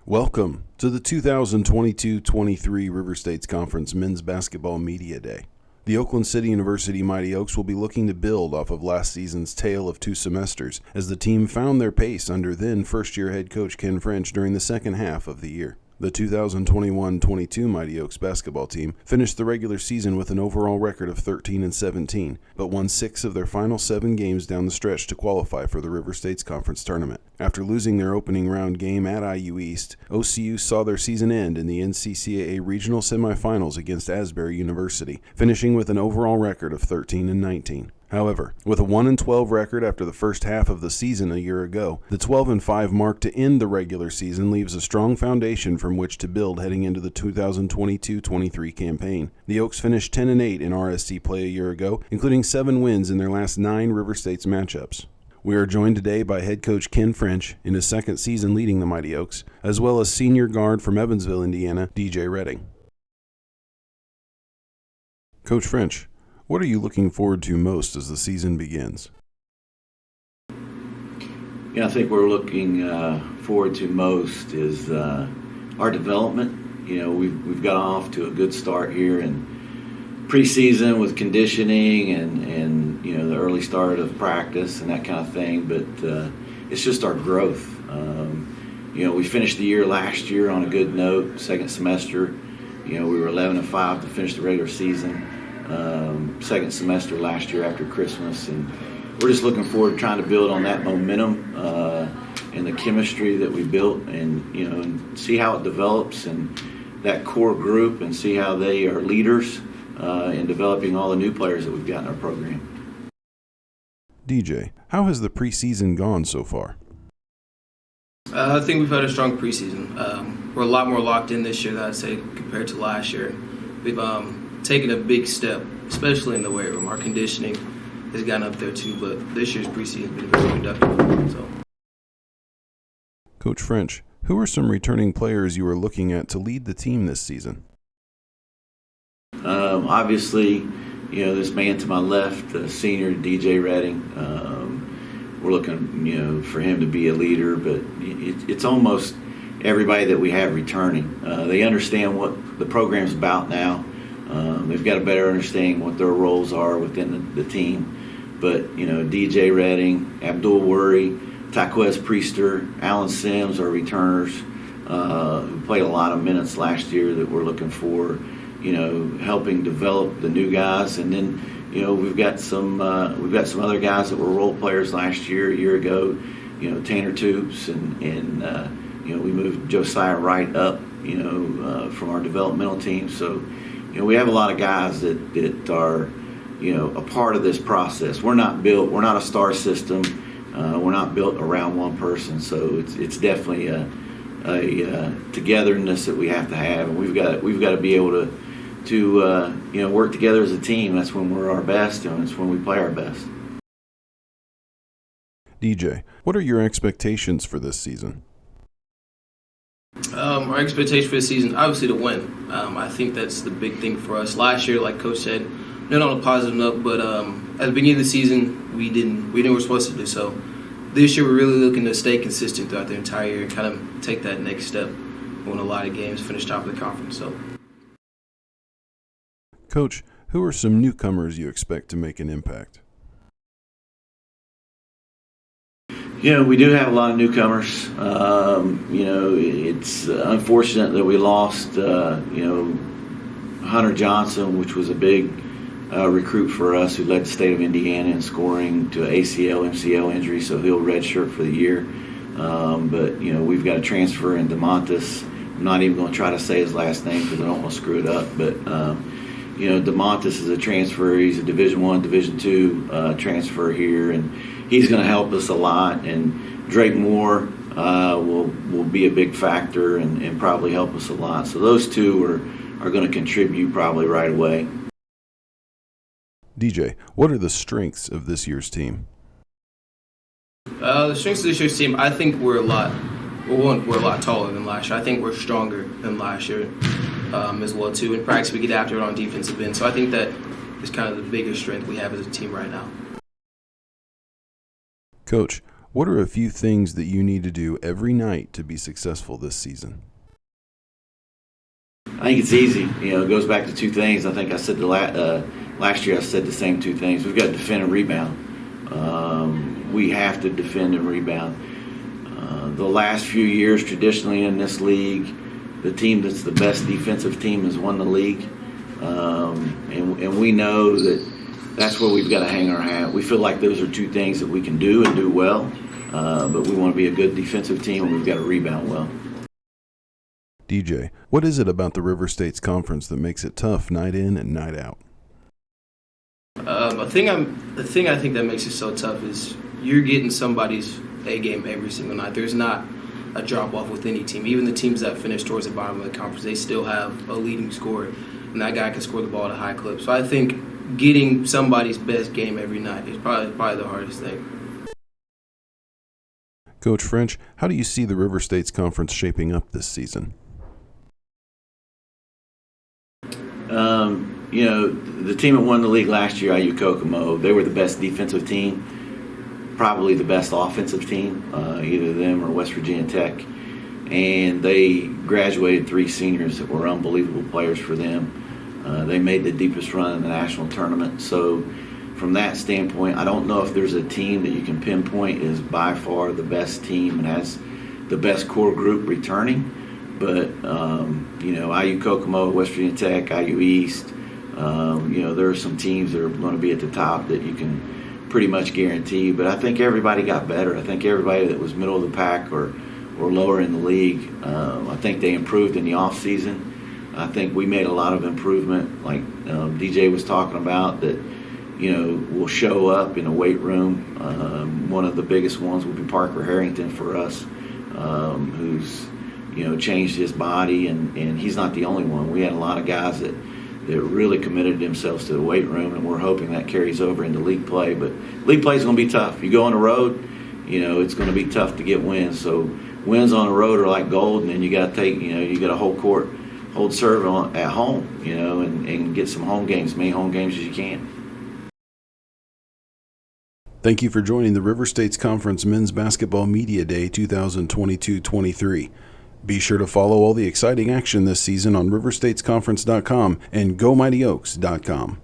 Welcome to the 2022-23 River States Conference Men's Basketball Media Day. The Oakland City University Mighty Oaks will be looking to build off of last season's tale of two semesters as the team found their pace under then first-year head coach Ken French during the second half of the year. The 2021-22 Mighty Oaks basketball team finished the regular season with an overall record of 13-17, but won 6 of their final 7 games down the stretch to qualify for the River States Conference tournament. After losing their opening round game at IU East, OCU saw their season end in the NCCAA regional semifinals against Asbury University, finishing with an overall record of 13-19. However, with a 1-12 record after the first half of the season a year ago, the 12-5 mark to end the regular season leaves a strong foundation from which to build heading into the 2022-23 campaign. The Oaks finished 10-8 in RSC play a year ago, including 7 wins in their last 9 River States matchups. We are joined today by head coach Ken French in his second season leading the Mighty Oaks, as well as senior guard from Evansville, Indiana, DJ Redding. Coach French, what are you looking forward to most as the season begins? Yeah, I think we're looking forward to most is our development. You know, we've got off to a good start here in preseason with conditioning and you know the early start of practice and that kind of thing. But it's just our growth. You know, we finished the year last year on a good note. Second semester, you know, we were 11-5 to finish the regular season. Second semester last year after Christmas, and we're just looking forward to trying to build on that momentum and the chemistry that we built, and you know, and see how it develops and that core group, and see how they are leaders in developing all the new players that we've got in our program. DJ, how has the preseason gone so far? I think we've had a strong preseason. We're a lot more locked in this year, I'd say, compared to last year. We've taken a big step, especially in the weight room. Our conditioning has gotten up there too, but this year's preseason has been very productive. So, Coach French, who are some returning players you are looking at to lead the team this season? Obviously, you know, this man to my left, the senior DJ Redding, we're looking, you know, for him to be a leader, but it's almost everybody that we have returning. They understand what the program's about now. They've got a better understanding what their roles are within the team. But, you know, DJ Redding, Abdul Worry, Taquez Priester, Alan Sims are returners who played a lot of minutes last year that we're looking for, you know, helping develop the new guys. And then, you know, we've got some other guys that were role players last year, a year ago, you know, Tanner Toops, and you know, we moved Josiah Wright up, you know, from our developmental team. So, you know, we have a lot of guys that are, you know, a part of this process. We're not a star system. We're not built around one person. So it's definitely a togetherness that we have to have, and we've got to be able to you know, work together as a team. That's when we're our best, and it's when we play our best. DJ, what are your expectations for this season? our expectation for the season, obviously, to win. I think that's the big thing for us. Last year, like Coach said, not on a positive note, but at the beginning of the season, we knew what we were supposed to do. So this year, we're really looking to stay consistent throughout the entire year and kind of take that next step, win a lot of games, finish top of the conference. So, Coach, who are some newcomers you expect to make an impact? You know, we do have a lot of newcomers. You know, it's unfortunate that we lost, you know, Hunter Johnson, which was a big recruit for us, who led the state of Indiana in scoring, to an ACL, MCL injury, so he'll redshirt for the year. But, you know, we've got a transfer in DeMontis. I'm not even going to try to say his last name because I don't want to screw it up. But, you know, DeMontis is a transfer. He's a Division I, Division II transfer here, and he's going to help us a lot. And Drake Moore will be a big factor and probably help us a lot. So those two are going to contribute probably right away. DJ, what are the strengths of this year's team? The strengths of this year's team, I think we're a lot taller than last year. I think we're stronger than last year as well, too. In practice, we get after it on defensive end. So I think that is kind of the biggest strength we have as a team right now. Coach, What are a few things that you need to do every night to be successful this season? I think it's easy. It goes back to two things. I think I said last year I said the same two things. We've got to defend and rebound. We have to defend and rebound. The last few years, traditionally in this league, the team that's the best defensive team has won the league. And we know that's where we've got to hang our hat. We feel like those are two things that we can do and do well, but we want to be a good defensive team, and we've got to rebound well. DJ, what is it about the River States Conference that makes it tough night in and night out? The thing I think that makes it so tough is you're getting somebody's A game every single night. There's not a drop off with any team. Even the teams that finish towards the bottom of the conference, they still have a leading scorer, and that guy can score the ball at a high clip. So I think getting somebody's best game every night is probably the hardest thing. Coach French, how do you see the River States Conference shaping up this season? The team that won the league last year, IU Kokomo, they were the best defensive team, probably the best offensive team, either them or West Virginia Tech. And they graduated 3 seniors that were unbelievable players for them. They made the deepest run in the national tournament. So from that standpoint, I don't know if there's a team that you can pinpoint is by far the best team and has the best core group returning. But, IU Kokomo, West Virginia Tech, IU East, there are some teams that are going to be at the top that you can pretty much guarantee. But I think everybody got better. I think everybody that was middle of the pack or lower in the league, I think they improved in the offseason. I think we made a lot of improvement, like DJ was talking about, that, will show up in a weight room. One of the biggest ones will be Parker Harrington for us, who's changed his body, and he's not the only one. We had a lot of guys that really committed themselves to the weight room, and we're hoping that carries over into league play. But league play is going to be tough. You go on the road, it's going to be tough to get wins. So wins on the road are like gold, and then you got to take, you got to hold serve at home, and get some home games, as many home games as you can. Thank you for joining the River States Conference Men's Basketball Media Day 2022-23. Be sure to follow all the exciting action this season on riverstatesconference.com and GoMightyOaks.com.